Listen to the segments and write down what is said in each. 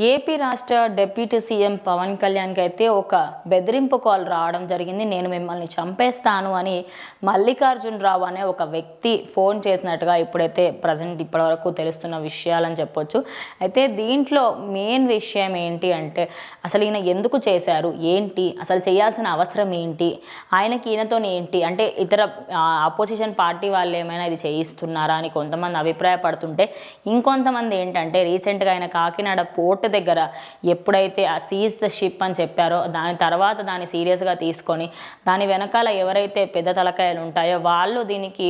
AP రాష్ట్ర deputy CM Pawan కళ్యాణ్కి అయితే ఒక బెదిరింపు కాల్ రావడం జరిగింది. నేను మిమ్మల్ని చంపేస్తాను అని మల్లికార్జునరావు అనే ఒక వ్యక్తి ఫోన్ చేసినట్టుగా ఇప్పుడైతే ప్రజెంట్ ఇప్పటివరకు తెలుస్తున్న విషయాలని చెప్పొచ్చు. అయితే దీంట్లో మెయిన్ విషయం ఏంటి అంటే అసలు ఈయన ఎందుకు చేశారు, ఏంటి అసలు చేయాల్సిన అవసరం ఏంటి, ఆయనకి ఈయనతో ఏంటి అంటే ఇతర అపోజిషన్ పార్టీ వాళ్ళు ఏమైనా ఇది చేయిస్తున్నారా అని కొంతమంది అభిప్రాయపడుతుంటే, ఇంకొంతమంది ఏంటంటే రీసెంట్గా ఆయన కాకినాడ పోర్ట్ దగ్గర ఎప్పుడైతే ఆ సీజ్ ద షిప్ అని చెప్పారో దాని తర్వాత దాన్ని సీరియస్గా తీసుకొని దాని వెనకాల ఎవరైతే పెద్ద తలకాయలు ఉంటాయో వాళ్ళు దీనికి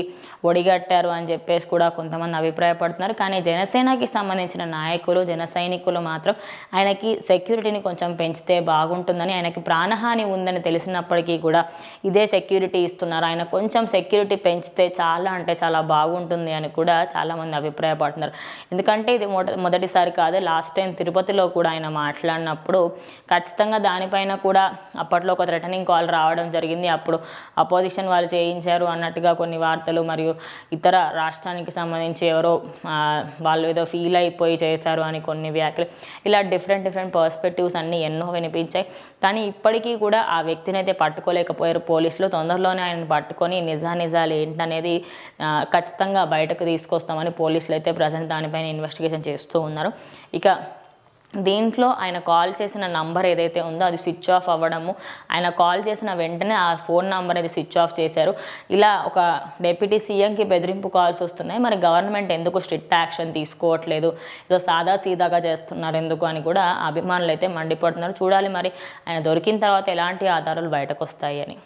ఒడిగట్టారు అని చెప్పేసి కూడా కొంతమంది అభిప్రాయపడుతున్నారు. కానీ జనసేనకి సంబంధించిన నాయకులు, జన సైనికులు మాత్రం ఆయనకి సెక్యూరిటీని కొంచెం పెంచితే బాగుంటుందని, ఆయనకి ప్రాణహాని ఉందని తెలిసినప్పటికీ కూడా ఇదే సెక్యూరిటీ ఇస్తున్నారు, ఆయన కొంచెం సెక్యూరిటీ పెంచితే చాలా అంటే చాలా బాగుంటుంది అని కూడా చాలామంది అభిప్రాయపడుతున్నారు. ఎందుకంటే ఇది మొదటిసారి కాదు, లాస్ట్ టైం తిరుపతిలో కూడా ఆయన మాట్లాడినప్పుడు ఖచ్చితంగా దానిపైన కూడా అప్పట్లో ఒక థ్రెటనింగ్ కాల్ రావడం జరిగింది. అప్పుడు అపోజిషన్ వాళ్ళు చేయించారు అన్నట్టుగా కొన్ని వార్తలు, మరియు ఇతర రాష్ట్రానికి సంబంధించి ఎవరో వాళ్ళు ఏదో ఫీల్ అయిపోయి చేశారు అని కొన్ని వ్యాఖ్యలు, ఇలా డిఫరెంట్ పర్స్పెక్టివ్స్ అన్నీ ఎన్నో వినిపించాయి. కానీ ఇప్పటికీ కూడా ఆ వ్యక్తిని అయితే పట్టుకోలేకపోయారు పోలీసులు. తొందరలోనే ఆయన పట్టుకొని నిజాలు ఏంటనేది ఖచ్చితంగా బయటకు తీసుకొస్తామని పోలీసులు అయితే ప్రజెంట్ దానిపైన ఇన్వెస్టిగేషన్ చేస్తూ ఉన్నారు. ఇక దీంట్లో ఆయన కాల్ చేసిన నంబర్ ఏదైతే ఉందో అది స్విచ్ ఆఫ్ అవ్వడము, ఆయన కాల్ చేసిన వెంటనే ఆ ఫోన్ నంబర్ అనేది స్విచ్ ఆఫ్ చేశారు. ఇలా ఒక డిప్యూటీ సీఎంకి బెదిరింపు కాల్స్ వస్తున్నాయి, మరి గవర్నమెంట్ ఎందుకు స్ట్రిక్ట్ యాక్షన్ తీసుకోవట్లేదు, ఏదో సాదా సీదాగా చేస్తున్నారు ఎందుకు అని కూడా అభిమానులు అయితే మండిపడుతున్నారు. చూడాలి మరి ఆయన దొరికిన తర్వాత ఎలాంటి ఆధారాలు బయటకు వస్తాయి అని.